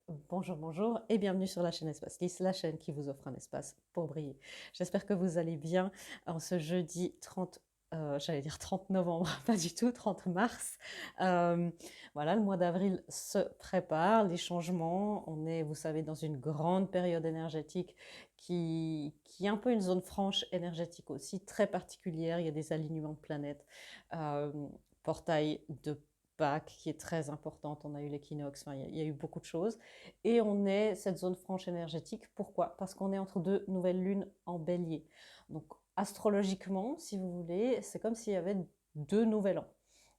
Bonjour, bonjour et bienvenue sur la chaîne Espace Lys, la chaîne qui vous offre un espace pour briller. J'espère que vous allez bien en ce jeudi 30, j'allais dire 30 novembre, pas du tout, 30 mars. Euh, voilà, le mois d'avril se prépare, les changements, on est, vous savez, dans une grande période énergétique qui est un peu une zone franche énergétique aussi, très particulière, il y a des alignements de planètes, euh, portail de Pâques qui est très importante, on a eu l'équinoxe, enfin, il y a eu beaucoup de choses. Et on est cette zone franche énergétique. Pourquoi? Parce qu'on est entre deux nouvelles lunes en bélier. Donc astrologiquement, si vous voulez, c'est comme s'il y avait deux nouvel an.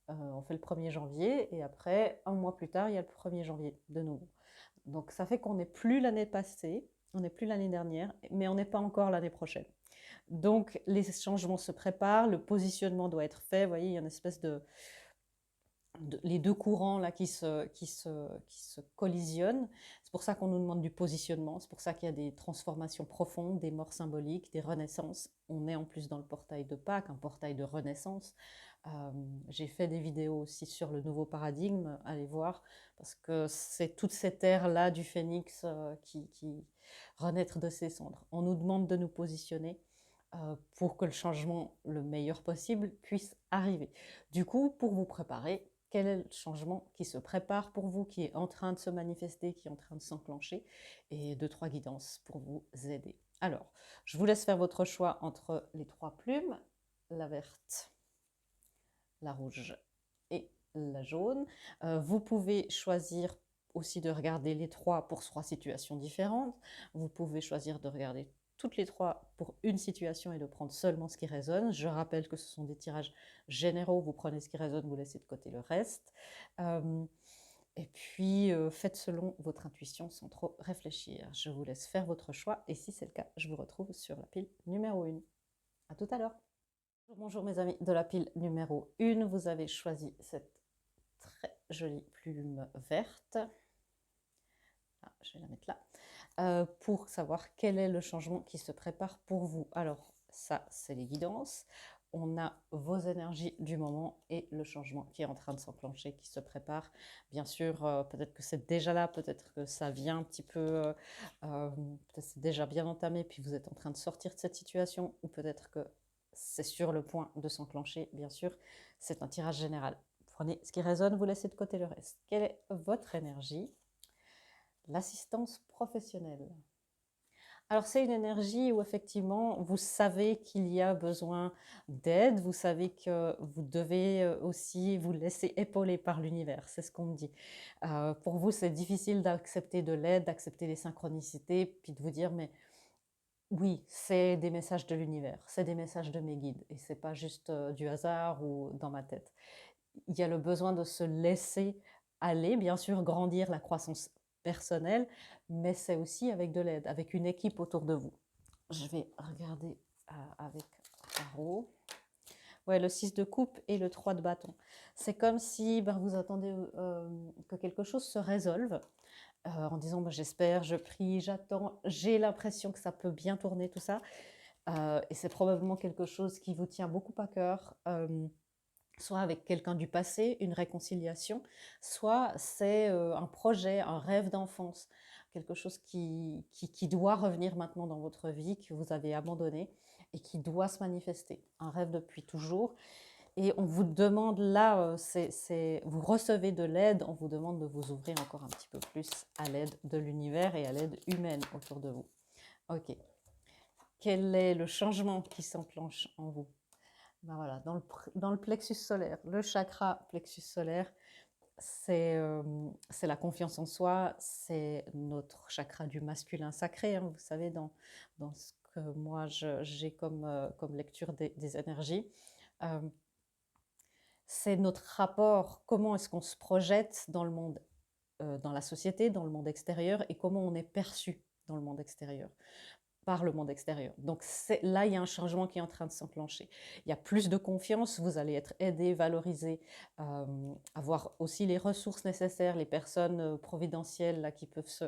On fait le 1er janvier et après, un mois plus tard, il y a le 1er janvier de nouveau. Donc ça fait qu'on n'est plus l'année passée, on n'est plus l'année dernière, mais on n'est pas encore l'année prochaine. Donc les changements se préparent, le positionnement doit être fait. Vous voyez, il y a une espèce les deux courants là qui se collisionnent. C'est pour ça qu'on nous demande du positionnement, c'est pour ça qu'il y a des transformations profondes, des morts symboliques, des renaissances. On est en plus dans le portail de Pâques, un portail de renaissance. J'ai fait des vidéos aussi sur le nouveau paradigme, allez voir, parce que c'est toute cette ère-là du phénix qui renaître de ses cendres. On nous demande de nous positionner pour que le changement le meilleur possible puisse arriver. Du coup, pour vous préparer, quel est le changement qui se prépare pour vous, qui est en train de se manifester, qui est en train de s'enclencher, et deux, trois guidances pour vous aider. Alors, je vous laisse faire votre choix entre les trois plumes, la verte, la rouge et la jaune. Vous pouvez choisir aussi de regarder les trois pour trois situations différentes. Vous pouvez choisir de regarder toutes les trois pour une situation et de prendre seulement ce qui résonne. Je rappelle que ce sont des tirages généraux, vous prenez ce qui résonne, vous laissez de côté le reste. Et puis, faites selon votre intuition sans trop réfléchir. Je vous laisse faire votre choix et si c'est le cas, je vous retrouve sur la pile numéro 1. À tout à l'heure. Bonjour mes amis de la pile numéro 1, vous avez choisi cette très jolie plume verte. Ah, je vais la mettre là. Pour savoir quel est le changement qui se prépare pour vous. Alors ça, c'est les guidances. On a vos énergies du moment et le changement qui est en train de s'enclencher, qui se prépare. Bien sûr, peut-être que c'est déjà là, peut-être que ça vient un petit peu, peut-être c'est déjà bien entamé, puis vous êtes en train de sortir de cette situation, ou peut-être que c'est sur le point de s'enclencher. Bien sûr, c'est un tirage général. Prenez ce qui résonne, vous laissez de côté le reste. Quelle est votre énergie? L'assistance professionnelle. Alors c'est une énergie où effectivement vous savez qu'il y a besoin d'aide, vous savez que vous devez aussi vous laisser épauler par l'univers, c'est ce qu'on me dit. Pour vous c'est difficile d'accepter de l'aide, d'accepter les synchronicités, puis de vous dire mais oui, c'est des messages de l'univers, c'est des messages de mes guides et c'est pas juste du hasard ou dans ma tête. Il y a le besoin de se laisser aller, bien sûr, grandir la croissance personnelle, mais c'est aussi avec de l'aide, avec une équipe autour de vous. Je vais regarder avec Tarot. Ouais, le 6 de coupe et le 3 de bâton. C'est comme si ben, vous attendez que quelque chose se résolve en disant ben, j'espère, je prie, j'attends, j'ai l'impression que ça peut bien tourner tout ça. Et c'est probablement quelque chose qui vous tient beaucoup à cœur. Soit avec quelqu'un du passé, une réconciliation, soit c'est un projet, un rêve d'enfance, quelque chose qui doit revenir maintenant dans votre vie, que vous avez abandonné et qui doit se manifester. Un rêve depuis toujours. Et on vous demande là, vous recevez de l'aide, on vous demande de vous ouvrir encore un petit peu plus à l'aide de l'univers et à l'aide humaine autour de vous. Ok. Quel est le changement qui s'enclenche en vous? Ben voilà, dans le plexus solaire, le chakra plexus solaire, c'est la confiance en soi, c'est notre chakra du masculin sacré, hein, vous savez, dans ce que moi j'ai comme lecture des énergies. Euh, c'est notre rapport, comment est-ce qu'on se projette dans le monde, dans la société, dans le monde extérieur, et comment on est perçu dans le monde extérieur. Par le monde extérieur. Donc là, il y a un changement qui est en train de s'enclencher. Il y a plus de confiance, vous allez être aidé, valorisé, avoir aussi les ressources nécessaires, les personnes providentielles là, qui peuvent se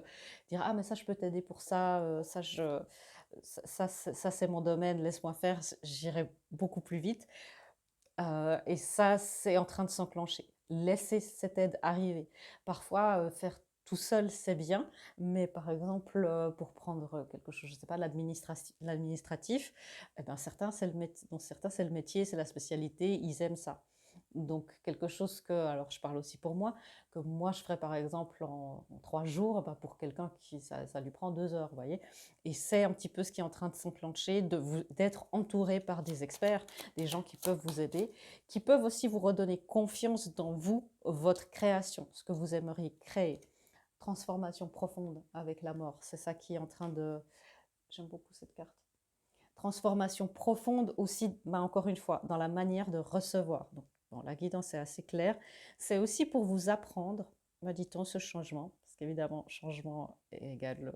dire ah mais ça je peux t'aider pour ça, ça c'est mon domaine, laisse-moi faire, j'irai beaucoup plus vite. Et ça c'est en train de s'enclencher. Laissez cette aide arriver. Parfois faire tout seul, c'est bien, mais par exemple, pour prendre quelque chose, je ne sais pas, l'administratif, eh ben, certains, dans certains, c'est le métier, c'est la spécialité, ils aiment ça. Donc, quelque chose que, alors je parle aussi pour moi, que moi je ferais par exemple en 3 jours, bah, pour quelqu'un qui ça lui prend 2 heures, vous voyez. Et c'est un petit peu ce qui est en train de s'enclencher, d'être entouré par des experts, des gens qui peuvent vous aider, qui peuvent aussi vous redonner confiance dans vous, votre création, ce que vous aimeriez créer. Transformation profonde avec la mort, c'est ça qui est en train de... J'aime beaucoup cette carte. Transformation profonde aussi, bah encore une fois, dans la manière de recevoir. Donc, bon, la guidance est assez claire. C'est aussi pour vous apprendre, me dit-on, ce changement, parce qu'évidemment, changement égale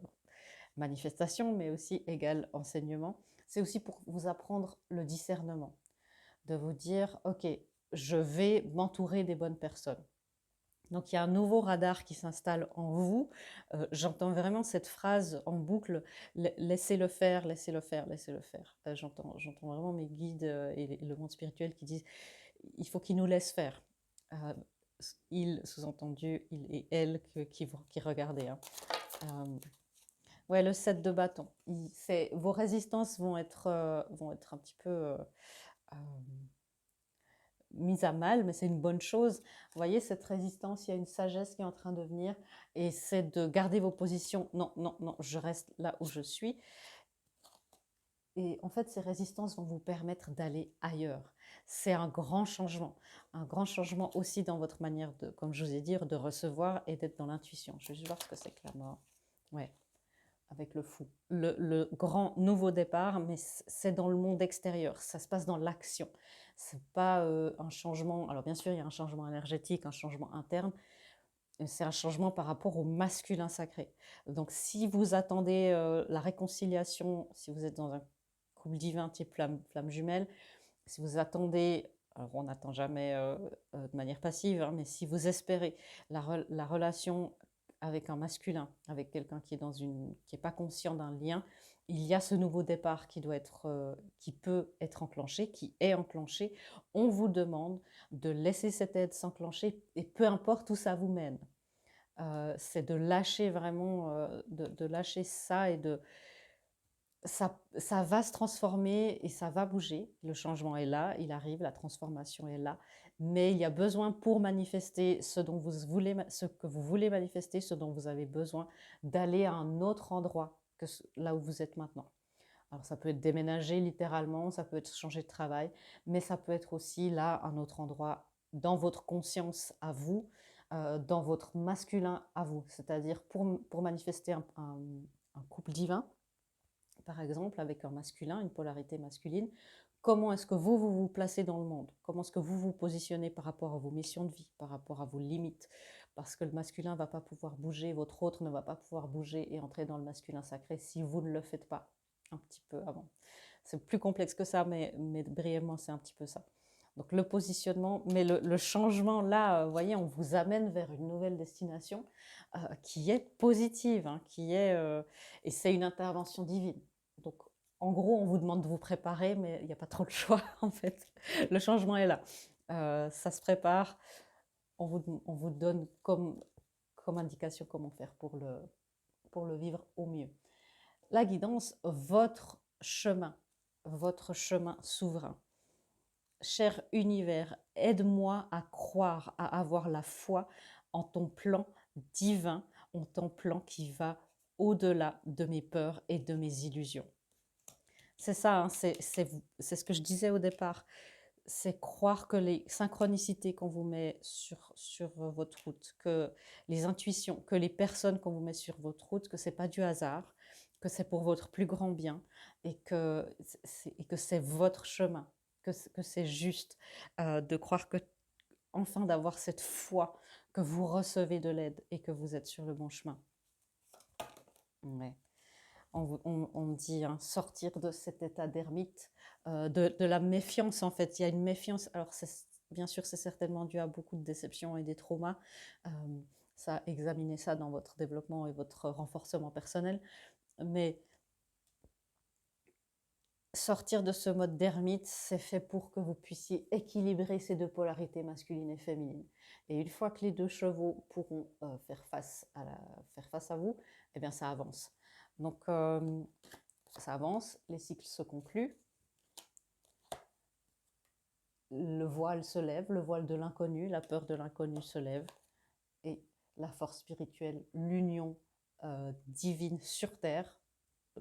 manifestation, mais aussi égale enseignement. C'est aussi pour vous apprendre le discernement, de vous dire, ok, je vais m'entourer des bonnes personnes. Donc il y a un nouveau radar qui s'installe en vous. J'entends vraiment cette phrase en boucle, laissez-le faire, laissez-le faire, laissez-le faire. J'entends vraiment mes guides et le monde spirituel qui disent, il faut qu'ils nous laissent faire. Euh, il, sous-entendu, il et elle qui regardez. Hein. Ouais, le 7 de bâton. Vos résistances vont être un petit peu... euh, mise à mal, mais c'est une bonne chose. Vous voyez, cette résistance, il y a une sagesse qui est en train de venir, et c'est de garder vos positions. Non, non, non, je reste là où je suis. Et en fait, ces résistances vont vous permettre d'aller ailleurs. C'est un grand changement aussi dans votre manière de, comme je vous ai dit, de recevoir et d'être dans l'intuition. Je vais juste voir ce que c'est que la mort. Ouais, avec le fou. Le grand nouveau départ, mais c'est dans le monde extérieur, ça se passe dans l'action. C'est pas un changement, alors bien sûr il y a un changement énergétique, un changement interne, c'est un changement par rapport au masculin sacré. Donc si vous attendez la réconciliation, si vous êtes dans un couple divin type flamme jumelle, si vous attendez, alors on n'attend jamais de manière passive, hein, mais si vous espérez la relation avec un masculin, avec quelqu'un qui est pas conscient d'un lien, il y a ce nouveau départ qui peut être enclenché, qui est enclenché. On vous demande de laisser cette aide s'enclencher et peu importe où ça vous mène. C'est de lâcher vraiment, de lâcher ça et de ça va se transformer et ça va bouger. Le changement est là, il arrive, la transformation est là. Mais il y a besoin pour manifester ce que vous voulez manifester, ce dont vous avez besoin, d'aller à un autre endroit que là où vous êtes maintenant. Alors ça peut être déménager littéralement, ça peut être changer de travail, mais ça peut être aussi là un autre endroit dans votre conscience à vous, dans votre masculin à vous. C'est-à-dire pour manifester un couple divin, par exemple, avec un masculin, une polarité masculine, comment est-ce que vous placez dans le monde? Comment est-ce que vous vous positionnez par rapport à vos missions de vie, par rapport à vos limites? Parce que le masculin ne va pas pouvoir bouger, votre autre ne va pas pouvoir bouger et entrer dans le masculin sacré si vous ne le faites pas un petit peu avant. C'est plus complexe que ça, mais brièvement, c'est un petit peu ça. Donc le positionnement, mais le changement là, vous voyez, on vous amène vers une nouvelle destination qui est positive, hein, et c'est une intervention divine. Donc, en gros, on vous demande de vous préparer, mais il n'y a pas trop le choix, en fait. Le changement est là. Ça se prépare. On vous donne comme indication comment faire pour le vivre au mieux. La guidance, votre chemin souverain. Cher univers, aide-moi à croire, à avoir la foi en ton plan divin, en ton plan qui va au-delà de mes peurs et de mes illusions. C'est ça, hein, c'est ce que je disais au départ. C'est croire que les synchronicités qu'on vous met sur votre route, que les intuitions, que les personnes qu'on vous met sur votre route, que ce n'est pas du hasard, que c'est pour votre plus grand bien et que c'est votre chemin, que c'est juste de croire que, enfin, d'avoir cette foi que vous recevez de l'aide et que vous êtes sur le bon chemin. Ouais. On dit hein, sortir de cet état d'ermite, de la méfiance en fait. Il y a une méfiance, alors bien sûr c'est certainement dû à beaucoup de déceptions et des traumas, ça, examinez ça dans votre développement et votre renforcement personnel, mais sortir de ce mode d'ermite, c'est fait pour que vous puissiez équilibrer ces deux polarités masculines et féminines. Et une fois que les deux chevaux pourront faire face à vous, eh bien ça avance. Donc ça avance, les cycles se concluent, le voile se lève, le voile de l'inconnu, la peur de l'inconnu se lève, et la force spirituelle, l'union divine sur terre,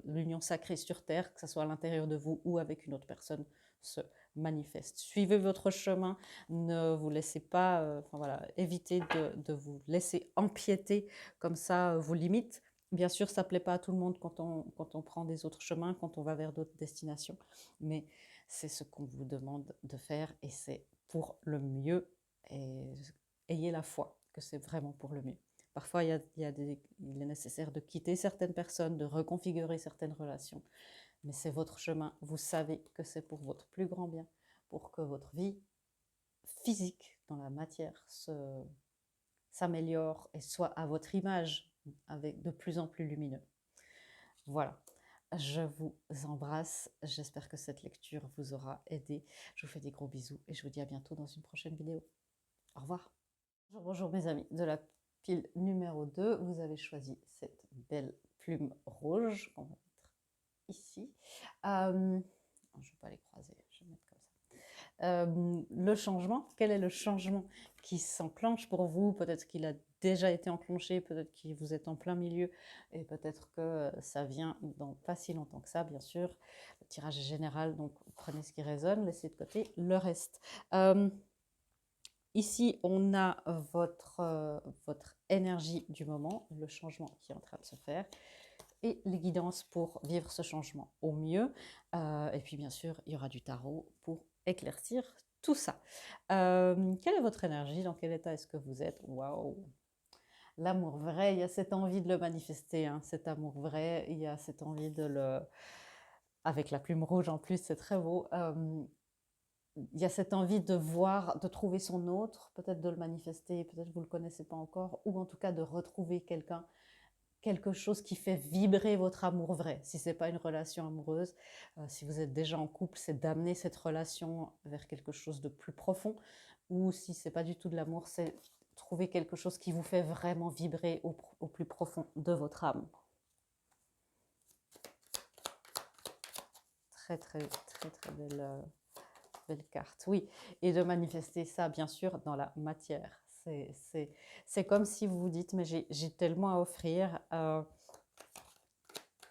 l'union sacrée sur terre, que ce soit à l'intérieur de vous ou avec une autre personne, se manifeste. Suivez votre chemin, ne vous laissez pas, enfin voilà, évitez de vous laisser empiéter comme ça vos limites. Bien sûr, ça ne plaît pas à tout le monde quand on prend des autres chemins, quand on va vers d'autres destinations, mais c'est ce qu'on vous demande de faire et c'est pour le mieux. Et ayez la foi que c'est vraiment pour le mieux. Parfois, il est nécessaire de quitter certaines personnes, de reconfigurer certaines relations. Mais c'est votre chemin. Vous savez que c'est pour votre plus grand bien, pour que votre vie physique dans la matière s'améliore et soit à votre image, avec de plus en plus lumineux. Voilà. Je vous embrasse. J'espère que cette lecture vous aura aidé. Je vous fais des gros bisous et je vous dis à bientôt dans une prochaine vidéo. Au revoir. Bonjour mes amis de la pile numéro 2, vous avez choisi cette belle plume rouge qu'on va mettre ici. Je ne vais pas les croiser, je vais mettre comme ça. Le changement, quel est le changement qui s'enclenche pour vous? Peut-être qu'il a déjà été enclenché, peut-être que vous êtes en plein milieu et peut-être que ça vient dans pas si longtemps que ça, bien sûr. Le tirage est général, donc prenez ce qui résonne, laissez de côté le reste. Ici, on a votre énergie du moment, le changement qui est en train de se faire et les guidances pour vivre ce changement au mieux. Et puis, bien sûr, il y aura du tarot pour éclaircir tout ça. Quelle est votre énergie? Dans quel état est-ce que vous êtes? Waouh! L'amour vrai, il y a cette envie de le manifester, hein, cet amour vrai, il y a cette envie de le... Avec la plume rouge en plus, c'est très beau. Il y a cette envie de voir, de trouver son autre, peut-être de le manifester, peut-être que vous ne le connaissez pas encore, ou en tout cas de retrouver quelqu'un, quelque chose qui fait vibrer votre amour vrai. Si ce n'est pas une relation amoureuse, si vous êtes déjà en couple, c'est d'amener cette relation vers quelque chose de plus profond, ou si ce n'est pas du tout de l'amour, c'est trouver quelque chose qui vous fait vraiment vibrer au plus profond de votre âme. Très, très, très, très belle... belle carte, oui. Et de manifester ça, bien sûr, dans la matière. C'est comme si vous vous dites, mais j'ai tellement à offrir.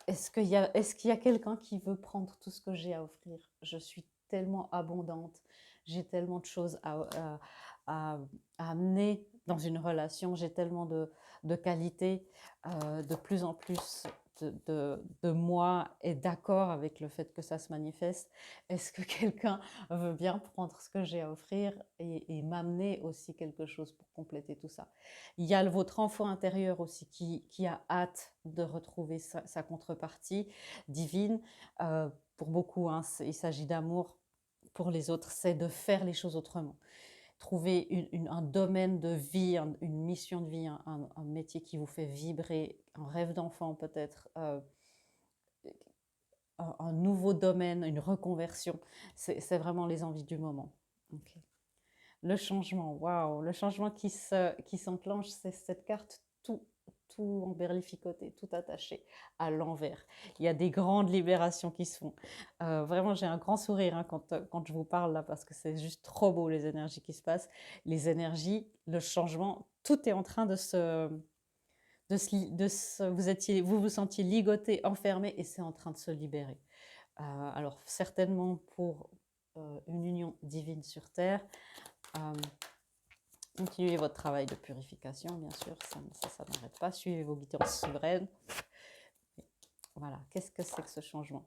Est-ce qu'il y a quelqu'un qui veut prendre tout ce que j'ai à offrir? Je suis tellement abondante. J'ai tellement de choses à amener dans une relation. J'ai tellement de qualités, de plus en plus de moi est d'accord avec le fait que ça se manifeste. Est-ce que quelqu'un veut bien prendre ce que j'ai à offrir et m'amener aussi quelque chose pour compléter tout ça? Il y a votre enfant intérieur aussi qui a hâte de retrouver sa contrepartie divine. Pour beaucoup, hein, il s'agit d'amour. Pour les autres, c'est de faire les choses autrement. Trouver un domaine de vie, une mission de vie, un métier qui vous fait vibrer, un rêve d'enfant peut-être, un nouveau domaine, une reconversion. C'est vraiment les envies du moment. Okay. Le changement, waouh, le changement qui s'enclenche, c'est cette carte tout emberlificoté, tout attaché à l'envers. Il y a des grandes libérations qui se font. Vraiment, j'ai un grand sourire hein, quand je vous parle là, parce que c'est juste trop beau les énergies qui se passent. Les énergies, le changement, tout est en train vous vous sentiez ligoté, enfermé, et c'est en train de se libérer. Alors, certainement pour une union divine sur Terre, continuez votre travail de purification, bien sûr, ça n'arrête pas. Suivez vos guidances souveraines. Voilà, qu'est-ce que c'est que ce changement?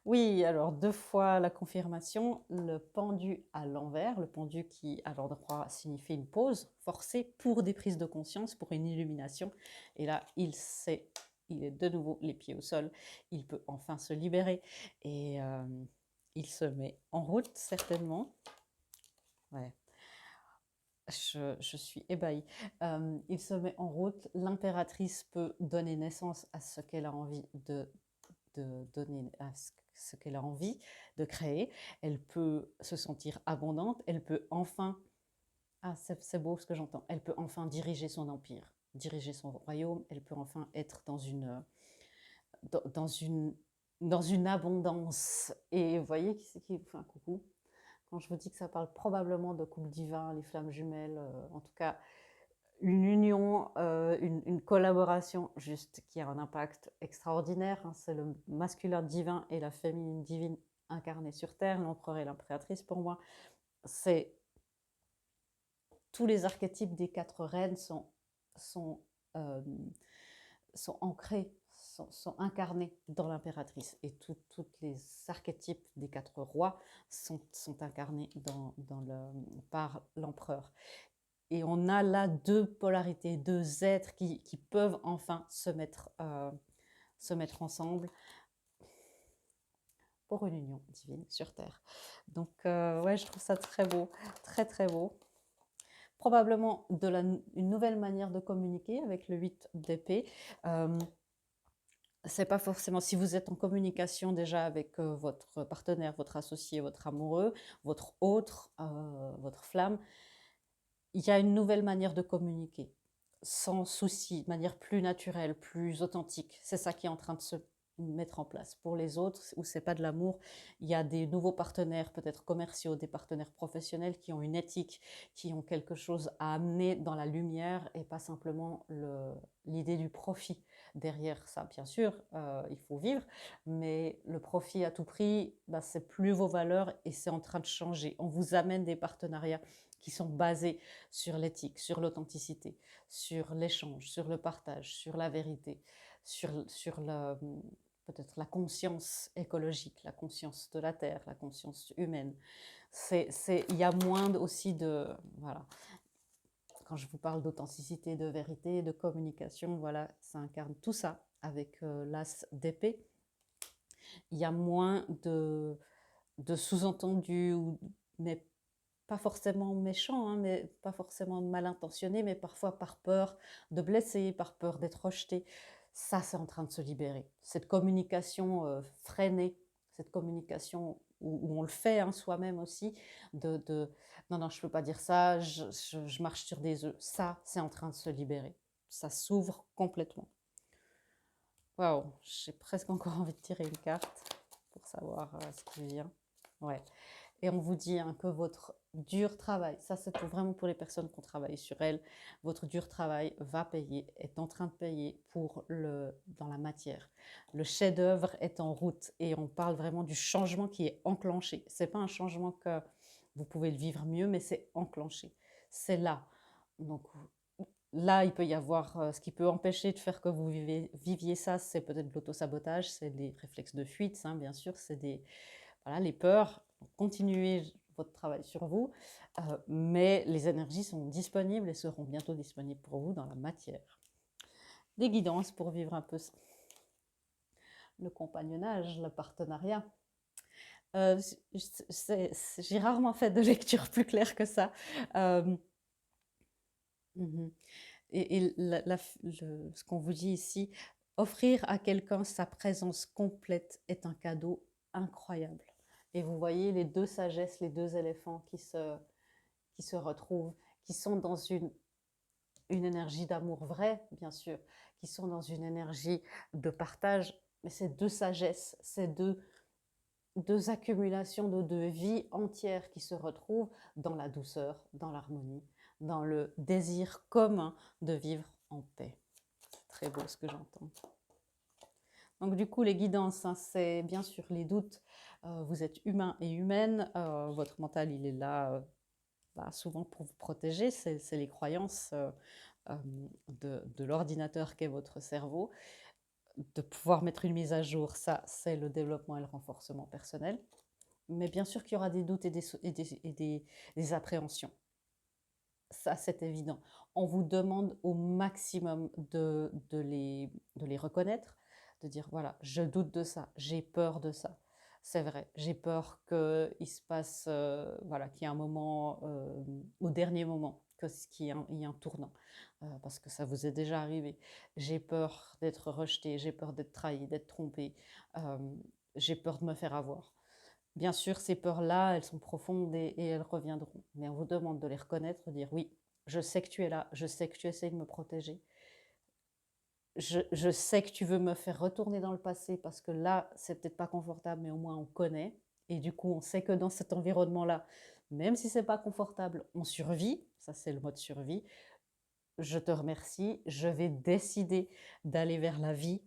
Oui, alors 2 fois la confirmation, le pendu à l'envers, le pendu qui à l'endroit signifie une pause forcée pour des prises de conscience, pour une illumination. Et là, il est de nouveau les pieds au sol, il peut enfin se libérer et il se met en route certainement. Ouais. Je suis ébahie. Il se met en route. L'impératrice peut donner naissance à ce qu'elle a envie de de donner à ce qu'elle a envie de créer. Elle peut se sentir abondante, elle peut enfin, ah c'est beau ce que j'entends, elle peut enfin diriger son empire, diriger son royaume, elle peut enfin être dans, dans une, dans une abondance. Et vous voyez qui c'est qui vous fait un coucou? Quand je vous dis que ça parle probablement de couple divin, les flammes jumelles, en tout cas une union, une collaboration juste qui a un impact extraordinaire, hein. C'est le masculin divin et la féminine divine incarnée sur Terre, l'empereur et l'impératrice pour moi. C'est tous les archétypes des 4 reines sont, euh, sont ancrés, sont incarnés dans l'impératrice. Et tous les archétypes des 4 rois sont incarnés par l'empereur. Et on a là 2 polarités, 2 êtres qui peuvent enfin se mettre ensemble pour une union divine sur Terre. Donc, ouais, je trouve ça très beau, très très beau. Probablement une nouvelle manière de communiquer avec le 8 d'épée. C'est pas forcément, si vous êtes en communication déjà avec votre partenaire, votre associé, votre amoureux, votre autre, votre flamme, il y a une nouvelle manière de communiquer, sans souci, de manière plus naturelle, plus authentique. C'est ça qui est en train de se mettre en place. Pour les autres, où c'est pas de l'amour, il y a des nouveaux partenaires, peut-être commerciaux, des partenaires professionnels qui ont une éthique, qui ont quelque chose à amener dans la lumière et pas simplement l'idée du profit derrière ça. Bien sûr, il faut vivre, mais le profit à tout prix, bah, c'est plus vos valeurs et c'est en train de changer. On vous amène des partenariats qui sont basés sur l'éthique, sur l'authenticité, sur l'échange, sur le partage, sur la vérité, sur peut-être la conscience écologique, la conscience de la Terre, la conscience humaine. Il y a moins aussi de... Voilà. Quand je vous parle d'authenticité, de vérité, de communication, voilà, ça incarne tout ça avec l'as d'épée. Il y a moins de sous-entendus, mais pas forcément méchants, hein, mais pas forcément mal intentionnés, mais parfois par peur de blesser, par peur d'être rejeté. Ça, c'est en train de se libérer. Cette communication freinée, cette communication où on le fait hein, soi-même aussi, non, non, je ne peux pas dire ça, je marche sur des œufs. Ça, c'est en train de se libérer. Ça s'ouvre complètement. Waouh, j'ai presque encore envie de tirer une carte pour savoir ce qui vient. Ouais. Et on vous dit hein, que votre dur travail, ça c'est vraiment pour les personnes qui ont travaillé sur elles, votre dur travail va payer, est en train de payer dans la matière. Le chef-d'œuvre est en route et on parle vraiment du changement qui est enclenché. Ce n'est pas un changement que vous pouvez le vivre mieux, mais c'est enclenché. C'est là. Donc là, il peut y avoir ce qui peut empêcher de faire que vous viviez ça, c'est peut-être de l'autosabotage, c'est des réflexes de fuite, hein, bien sûr, c'est voilà, les peurs. Continuez votre travail sur vous, mais les énergies sont disponibles et seront bientôt disponibles pour vous dans la matière. Des guidances pour vivre un peu le compagnonnage, le partenariat. J'ai rarement fait de lecture plus claire que ça. Et ce qu'on vous dit ici, offrir à quelqu'un sa présence complète est un cadeau incroyable. Et vous voyez les 2 sagesses, les 2 éléphants qui se retrouvent, qui sont dans une énergie d'amour vrai, bien sûr, qui sont dans une énergie de partage, mais c'est 2 sagesses, c'est deux accumulations de 2 vies entières qui se retrouvent dans la douceur, dans l'harmonie, dans le désir commun de vivre en paix. C'est très beau ce que j'entends. Donc du coup, les guidances, hein, c'est bien sûr les doutes. Vous êtes humain et humaine. Votre mental, il est là souvent pour vous protéger. C'est les croyances de l'ordinateur qu'est votre cerveau. De pouvoir mettre une mise à jour, ça, c'est le développement et le renforcement personnel. Mais bien sûr qu'il y aura des doutes et des appréhensions. Ça, c'est évident. On vous demande au maximum de les reconnaître, de dire, voilà, je doute de ça, j'ai peur de ça. C'est vrai, j'ai peur qu'il se passe, voilà, qu'il y ait un moment, au dernier moment, il y a un tournant, parce que ça vous est déjà arrivé. J'ai peur d'être rejetée, j'ai peur d'être trahie, d'être trompée, j'ai peur de me faire avoir. Bien sûr, ces peurs-là, elles sont profondes et elles reviendront. Mais on vous demande de les reconnaître, de dire oui, je sais que tu es là, je sais que tu essaies de me protéger. Je sais que tu veux me faire retourner dans le passé parce que là, c'est peut-être pas confortable, mais au moins on connaît. Et du coup, on sait que dans cet environnement-là, même si c'est pas confortable, on survit. Ça, c'est le mode survie. Je te remercie. Je vais décider d'aller vers la vie,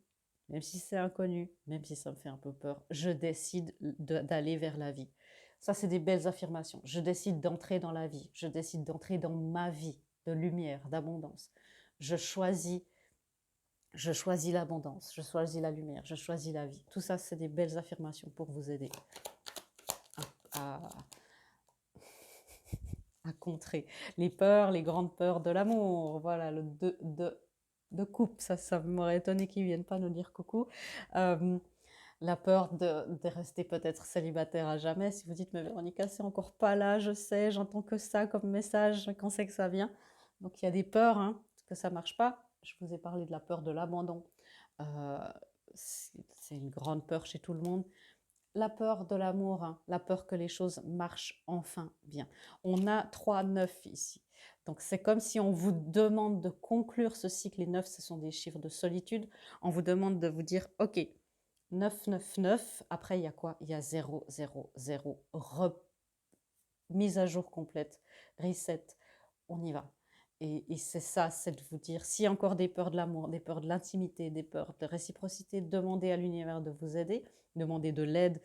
même si c'est inconnu, même si ça me fait un peu peur. Je décide d'aller vers la vie. Ça, c'est des belles affirmations. Je décide d'entrer dans la vie. Je décide d'entrer dans ma vie de lumière, d'abondance. Je choisis l'abondance, je choisis la lumière, je choisis la vie. Tout ça, c'est des belles affirmations pour vous aider à, à contrer les peurs, les grandes peurs de l'amour. Voilà, le de couple, ça m'aurait étonné qu'ils ne viennent pas nous dire coucou. La peur de rester peut-être célibataire à jamais. Si vous dites, mais Véronica, c'est encore pas là, je sais, j'entends que ça comme message, quand c'est que ça vient. Donc il y a des peurs, hein, que ça marche pas. Je vous ai parlé de la peur de l'abandon. Euh, c'est une grande peur chez tout le monde. La peur de l'amour, hein, la peur que les choses marchent enfin bien. On a 3 9 ici. Donc c'est comme si on vous demande de conclure ce cycle. Les 9, ce sont des chiffres de solitude. On vous demande de vous dire, ok, 9 9 9. Après, il y a quoi? Il y a 0 0 0. Mise à jour complète, reset, on y va. Et c'est ça, c'est de vous dire, s'il y a encore des peurs de l'amour, des peurs de l'intimité, des peurs de réciprocité, demandez à l'univers de vous aider, demandez de l'aide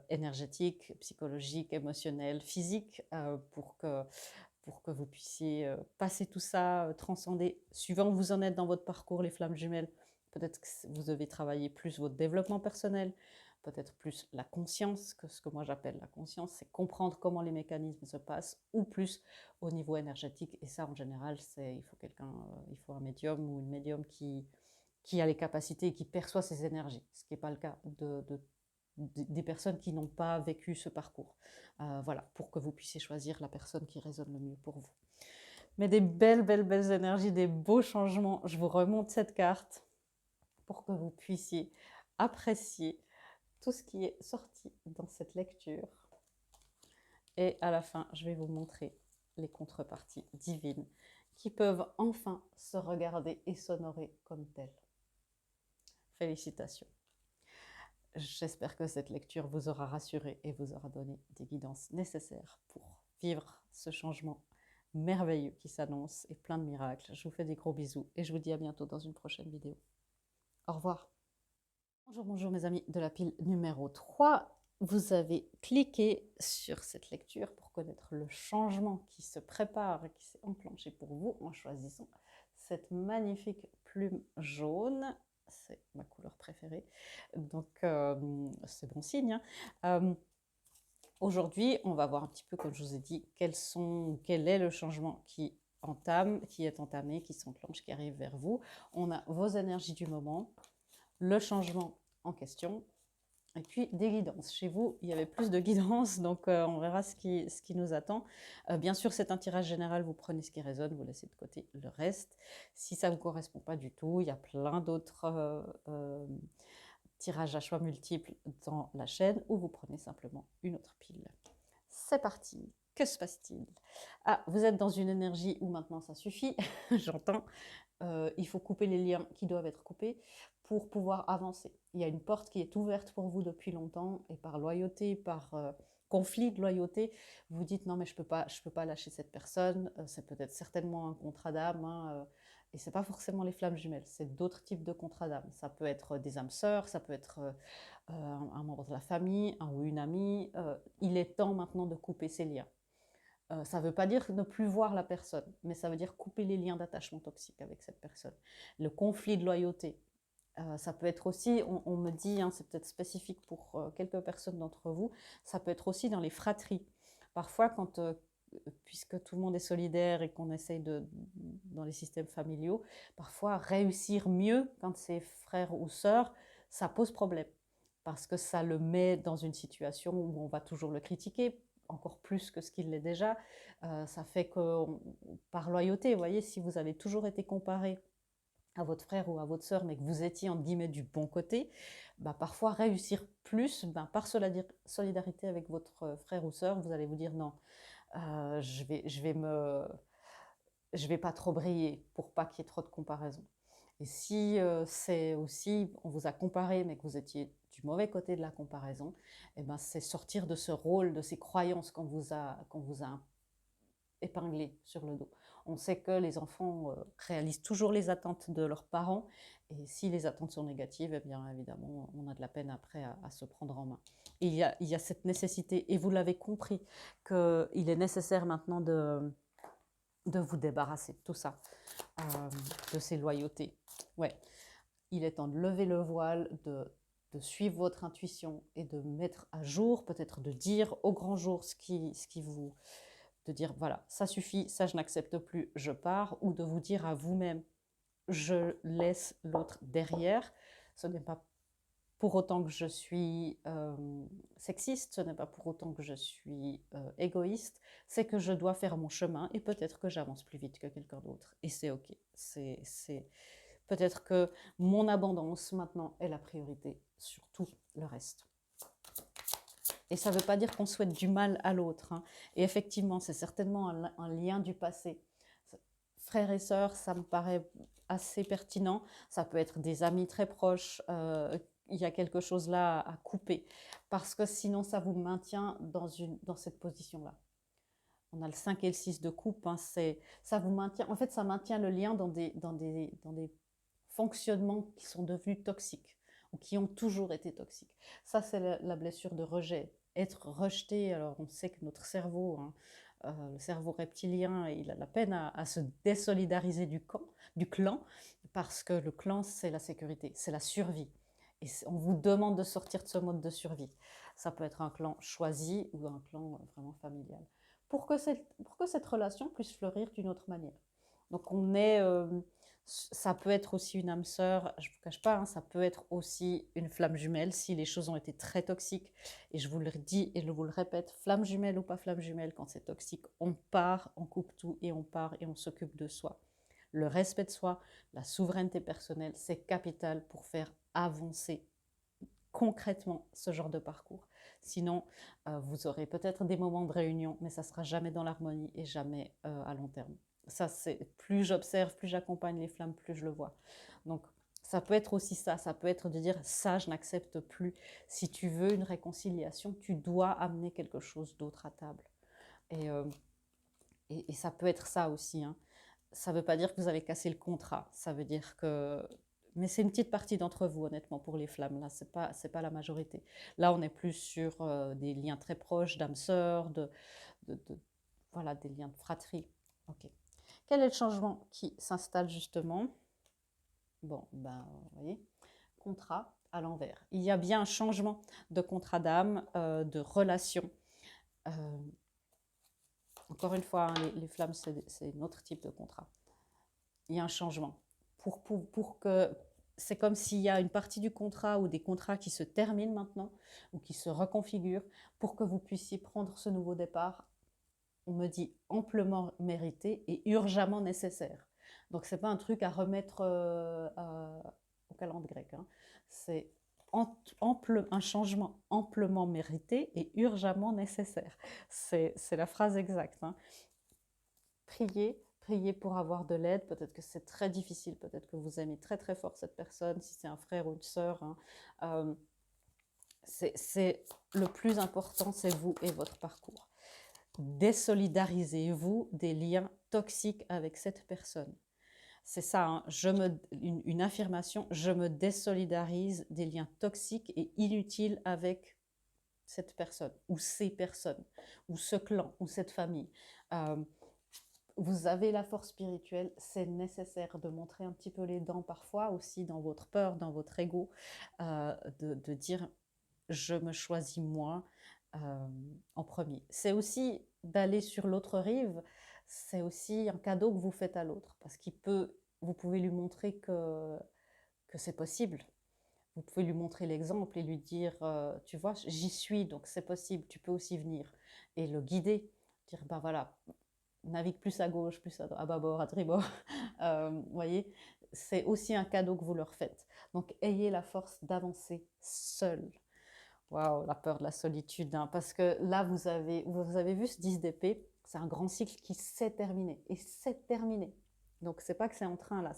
énergétique, psychologique, émotionnelle, physique, pour que vous puissiez passer tout ça, transcender. Suivant où vous en êtes dans votre parcours, les flammes jumelles, peut-être que vous devez travailler plus votre développement personnel, peut-être plus la conscience, que ce que moi j'appelle la conscience, c'est comprendre comment les mécanismes se passent, ou plus au niveau énergétique. Et ça, en général, il faut il faut un médium ou une médium qui a les capacités et qui perçoit ces énergies, ce qui n'est pas le cas des personnes qui n'ont pas vécu ce parcours. Voilà, pour que vous puissiez choisir la personne qui résonne le mieux pour vous. Mais des belles, belles, belles énergies, des beaux changements. Je vous remonte cette carte pour que vous puissiez apprécier tout ce qui est sorti dans cette lecture. Et à la fin, je vais vous montrer les contreparties divines qui peuvent enfin se regarder et s'honorer comme telles. Félicitations. J'espère que cette lecture vous aura rassuré et vous aura donné des guidances nécessaires pour vivre ce changement merveilleux qui s'annonce et plein de miracles. Je vous fais des gros bisous et je vous dis à bientôt dans une prochaine vidéo. Au revoir. Bonjour, bonjour mes amis de la pile numéro 3. Vous avez cliqué sur cette lecture pour connaître le changement qui se prépare et qui s'est enclenché pour vous en choisissant cette magnifique plume jaune. C'est ma couleur préférée, donc c'est bon signe. Aujourd'hui, on va voir un petit peu, comme je vous ai dit, quel est le changement qui est entamé, qui s'enclenche, qui arrive vers vous. On a vos énergies du moment, le changement en question, et puis des guidances. Chez vous, il y avait plus de guidances, donc on verra ce qui nous attend. Bien sûr, c'est un tirage général, vous prenez ce qui résonne, vous laissez de côté le reste. Si ça ne vous correspond pas du tout, il y a plein d'autres tirages à choix multiples dans la chaîne, où vous prenez simplement une autre pile. C'est parti. Que se passe-t-il? Ah, vous êtes dans une énergie où maintenant ça suffit, j'entends. Il faut couper les liens qui doivent être coupés pour pouvoir avancer. Il y a une porte qui est ouverte pour vous depuis longtemps et par loyauté, par conflit de loyauté, vous dites non mais je peux pas lâcher cette personne, c'est peut-être certainement un contrat d'âme, hein, et c'est pas forcément les flammes jumelles, c'est d'autres types de contrats d'âme. Ça peut être des âmes sœurs, ça peut être un membre de la famille, un ou une amie. Il est temps maintenant de couper ces liens. Ça ne veut pas dire ne plus voir la personne, mais ça veut dire couper les liens d'attachement toxique avec cette personne. Le conflit de loyauté, ça peut être aussi, on me dit, hein, c'est peut-être spécifique pour quelques personnes d'entre vous, ça peut être aussi dans les fratries. Parfois, puisque tout le monde est solidaire et qu'on essaye dans les systèmes familiaux, parfois réussir mieux quand c'est frère ou sœur, ça pose problème. Parce que ça le met dans une situation où on va toujours le critiquer, encore plus que ce qu'il l'est déjà. Ça fait que, par loyauté, vous voyez, si vous avez toujours été comparé à votre frère ou à votre sœur, mais que vous étiez, entre guillemets, du bon côté, bah, parfois réussir plus, bah, par solidarité avec votre frère ou sœur, vous allez vous dire non, je vais pas trop briller pour pas qu'il y ait trop de comparaison. Et si c'est aussi, on vous a comparé, mais que vous étiez du mauvais côté de la comparaison, eh ben, c'est sortir de ce rôle, de ces croyances qu'on vous a épinglées sur le dos. On sait que les enfants réalisent toujours les attentes de leurs parents, et si les attentes sont négatives, eh bien évidemment, on a de la peine après à se prendre en main. Et il y a cette nécessité, et vous l'avez compris, qu'il est nécessaire maintenant de vous débarrasser de tout ça, de ces loyautés. Ouais, il est temps de lever le voile, de suivre votre intuition et de mettre à jour, peut-être de dire au grand jour ce qui vous... de dire voilà, ça suffit, ça je n'accepte plus, je pars, ou de vous dire à vous-même, je laisse l'autre derrière. Ce n'est pas pour autant que je suis sexiste, ce n'est pas pour autant que je suis égoïste, c'est que je dois faire mon chemin et peut-être que j'avance plus vite que quelqu'un d'autre. Et c'est ok. Peut-être que mon abondance maintenant est la priorité sur tout le reste. Et ça ne veut pas dire qu'on souhaite du mal à l'autre, hein. Et effectivement, c'est certainement un lien du passé. Frères et sœurs, ça me paraît assez pertinent. Ça peut être des amis très proches. Il y a quelque chose là à couper. Parce que sinon, ça vous maintient dans cette position-là. On a le 5 et le 6 de coupe. Hein, ça vous maintient, en fait, ça maintient le lien dans des fonctionnements qui sont devenus toxiques ou qui ont toujours été toxiques. Ça, c'est la blessure de rejet. Être rejeté, alors on sait que notre cerveau, hein, le cerveau reptilien, il a la peine à se désolidariser du clan, parce que le clan, c'est la sécurité, c'est la survie. Et on vous demande de sortir de ce mode de survie. Ça peut être un clan choisi ou un clan vraiment familial. Pour que cette relation puisse fleurir d'une autre manière. Donc ça peut être aussi une âme sœur, je ne vous cache pas, hein, ça peut être aussi une flamme jumelle si les choses ont été très toxiques. Et je vous le dis et je vous le répète, flamme jumelle ou pas flamme jumelle, quand c'est toxique, on part, on coupe tout et on part et on s'occupe de soi. Le respect de soi, la souveraineté personnelle, c'est capital pour faire avancer concrètement ce genre de parcours. Sinon, vous aurez peut-être des moments de réunion, mais ça ne sera jamais dans l'harmonie et jamais à long terme. Ça, c'est plus j'observe, plus j'accompagne les flammes, plus je le vois. Donc, ça peut être aussi ça peut être de dire ça, je n'accepte plus. Si tu veux une réconciliation, tu dois amener quelque chose d'autre à table. Et ça peut être ça aussi, hein. Ça ne veut pas dire que vous avez cassé le contrat, ça veut dire que... Mais c'est une petite partie d'entre vous, honnêtement, pour les flammes. Là, c'est pas la majorité. Là, on est plus sur des liens très proches, d'âmes sœurs, voilà, des liens de fratrie. Ok. Quel est le changement qui s'installe justement? Bon, ben, vous voyez, contrat à l'envers. Il y a bien un changement de contrat d'âme, de relation. Encore une fois, hein, les flammes, c'est un autre type de contrat. Il y a un changement. Pour que c'est comme s'il y a une partie du contrat ou des contrats qui se terminent maintenant ou qui se reconfigurent pour que vous puissiez prendre ce nouveau départ. On me dit amplement mérité et urgemment nécessaire. Donc c'est pas un truc à remettre au calendrier grec, hein. C'est un changement amplement mérité et urgemment nécessaire. C'est la phrase exacte, hein. Priez pour avoir de l'aide. Peut-être que c'est très difficile, peut-être que vous aimez très très fort cette personne, si c'est un frère ou une sœur, hein. C'est le plus important, c'est vous et votre parcours. Désolidarisez-vous des liens toxiques avec cette personne. C'est ça, hein, une affirmation, je me désolidarise des liens toxiques et inutiles avec cette personne, ou ces personnes, ou ce clan, ou cette famille. Vous avez la force spirituelle, c'est nécessaire de montrer un petit peu les dents parfois, aussi dans votre peur, dans votre ego, de dire je me choisis moi en premier. C'est aussi d'aller sur l'autre rive, c'est aussi un cadeau que vous faites à l'autre, parce vous pouvez lui montrer que c'est possible. Vous pouvez lui montrer l'exemple et lui dire, tu vois, j'y suis, donc c'est possible, tu peux aussi venir. Et le guider, dire, ben voilà, navigue plus à gauche, plus à bâbord, à tribord. Vous voyez, c'est aussi un cadeau que vous leur faites. Donc, ayez la force d'avancer seul. Waouh, la peur de la solitude, hein, parce que là, vous avez vu ce 10 d'épée, c'est un grand cycle qui s'est terminé, et c'est terminé. Donc, c'est pas que c'est en train là,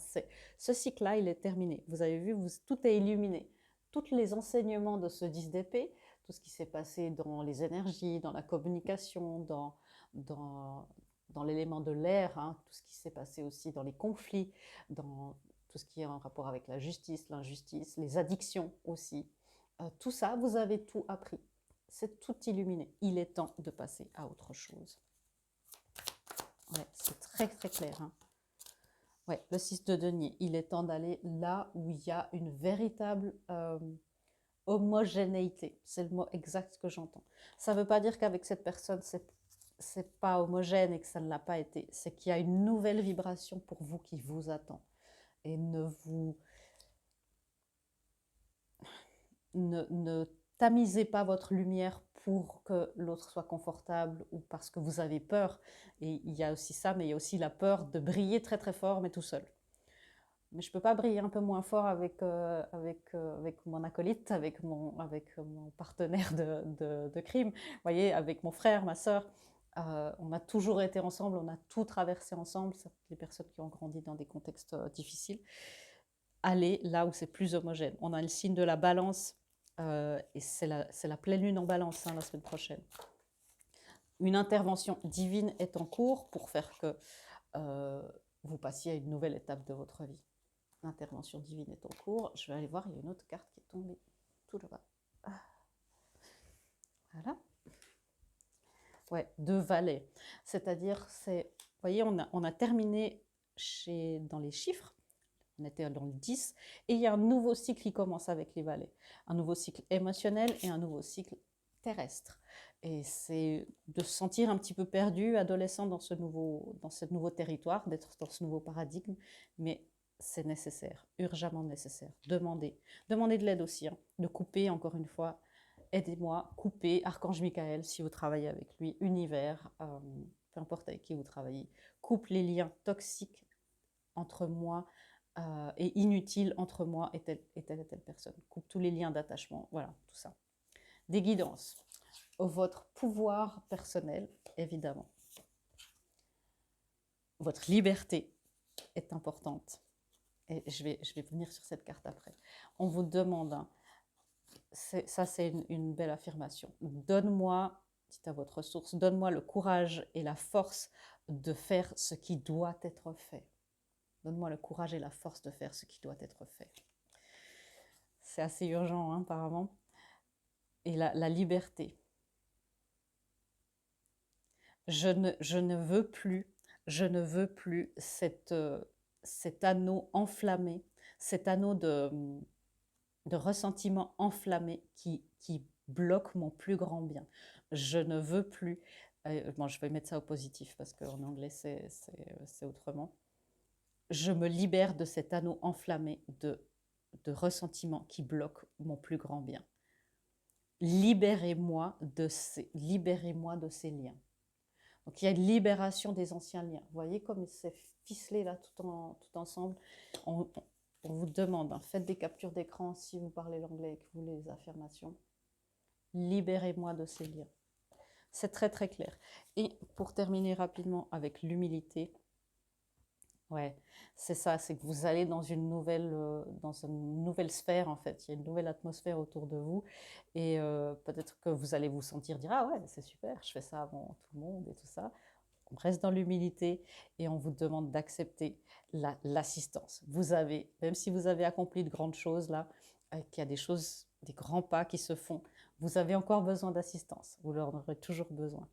ce cycle-là, il est terminé. Vous avez vu, tout est illuminé. Tous les enseignements de ce 10 d'épée, tout ce qui s'est passé dans les énergies, dans la communication, dans, dans l'élément de l'air, hein, tout ce qui s'est passé aussi dans les conflits, dans tout ce qui est en rapport avec la justice, l'injustice, les addictions aussi. Tout ça, vous avez tout appris. C'est tout illuminé. Il est temps de passer à autre chose. Ouais, c'est très très clair. Hein. Ouais, le 6 de denier, il est temps d'aller là où il y a une véritable homogénéité. C'est le mot exact que j'entends. Ça ne veut pas dire qu'avec cette personne, c'est pas homogène et que ça ne l'a pas été. C'est qu'il y a une nouvelle vibration pour vous qui vous attend. Et ne tamisez pas votre lumière pour que l'autre soit confortable ou parce que vous avez peur. Et il y a aussi ça, mais il y a aussi la peur de briller très très fort, mais tout seul. Mais je ne peux pas briller un peu moins fort avec mon acolyte, avec mon partenaire de crime, vous voyez, avec mon frère, ma sœur. On a toujours été ensemble, on a tout traversé ensemble, les personnes qui ont grandi dans des contextes difficiles. Allez là où c'est plus homogène. On a le signe de la balance, et c'est la pleine lune en balance, hein, la semaine prochaine. Une intervention divine est en cours pour faire que vous passiez à une nouvelle étape de votre vie. L'intervention divine est en cours. Je vais aller voir, il y a une autre carte qui est tombée tout là-bas. Voilà. Ouais, 2 valets. C'est-à-dire, vous voyez, on a terminé dans les chiffres. On était dans le 10. Et il y a un nouveau cycle qui commence avec les valets. Un nouveau cycle émotionnel et un nouveau cycle terrestre. Et c'est de se sentir un petit peu perdu, adolescent, dans ce nouveau territoire, d'être dans ce nouveau paradigme. Mais c'est nécessaire, urgemment nécessaire. Demandez de l'aide aussi, hein, de couper, encore une fois, aidez-moi, coupez, Archange Michael, si vous travaillez avec lui, univers, peu importe avec qui vous travaillez, coupe les liens toxiques entre moi et inutiles entre moi et telle personne. Coupe tous les liens d'attachement, voilà, tout ça. Des guidances, votre pouvoir personnel, évidemment. Votre liberté est importante. Et je vais venir sur cette carte après. On vous demande, hein, ça c'est une belle affirmation. Donne-moi, dites à votre source, donne-moi le courage et la force de faire ce qui doit être fait. Donne-moi le courage et la force de faire ce qui doit être fait. C'est assez urgent, hein, apparemment. Et la liberté. Je ne veux plus cet anneau enflammé, cet anneau de ressentiment enflammé qui bloque mon plus grand bien. Je ne veux plus, bon, je vais mettre ça au positif parce qu'en anglais c'est autrement. Je me libère de cet anneau enflammé de ressentiment qui bloque mon plus grand bien. Libérez-moi de ces liens. Donc il y a une libération des anciens liens. Vous voyez comme c'est ficelé là tout ensemble. On vous demande, hein, faites des captures d'écran si vous parlez l'anglais et que vous voulez les affirmations. Libérez-moi de ces liens. C'est très très clair. Et pour terminer rapidement avec l'humilité, ouais, c'est ça, c'est que vous allez dans une nouvelle sphère en fait. Il y a une nouvelle atmosphère autour de vous et peut-être que vous allez vous sentir dire ah ouais c'est super, je fais ça avant tout le monde et tout ça. On reste dans l'humilité et on vous demande d'accepter l'assistance. Vous avez, même si vous avez accompli de grandes choses là, qu'il y a des grands pas qui se font, vous avez encore besoin d'assistance. Vous en aurez toujours besoin.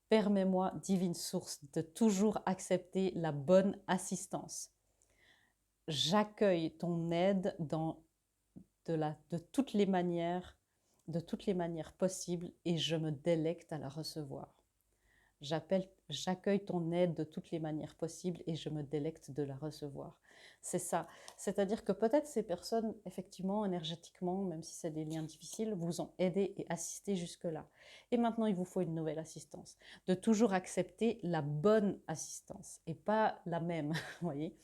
Permets-moi, divine source, de toujours accepter la bonne assistance. J'accueille ton aide de toutes les manières possibles et je me délecte à la recevoir. J'accueille ton aide de toutes les manières possibles et je me délecte de la recevoir. C'est ça. C'est-à-dire que peut-être ces personnes, effectivement, énergétiquement, même si c'est des liens difficiles, vous ont aidé et assisté jusque-là. Et maintenant, il vous faut une nouvelle assistance. De toujours accepter la bonne assistance et pas la même, vous voyez.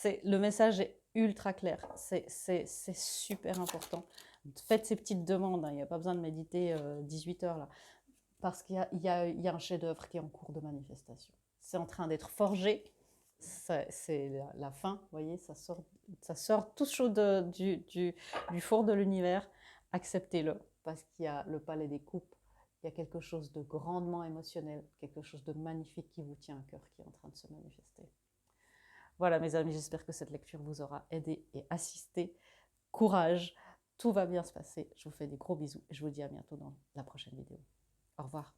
Le message est ultra clair, c'est super important. Faites ces petites demandes, hein, il n'y a pas besoin de méditer 18 heures là, parce qu'il y a un chef-d'œuvre qui est en cours de manifestation. C'est en train d'être forgé, c'est la fin, vous voyez, ça sort tout chaud du four de l'univers. Acceptez-le, parce qu'il y a le palais des coupes, il y a quelque chose de grandement émotionnel, quelque chose de magnifique qui vous tient à cœur, qui est en train de se manifester. Voilà mes amis, j'espère que cette lecture vous aura aidé et assisté. Courage, tout va bien se passer. Je vous fais des gros bisous et je vous dis à bientôt dans la prochaine vidéo. Au revoir.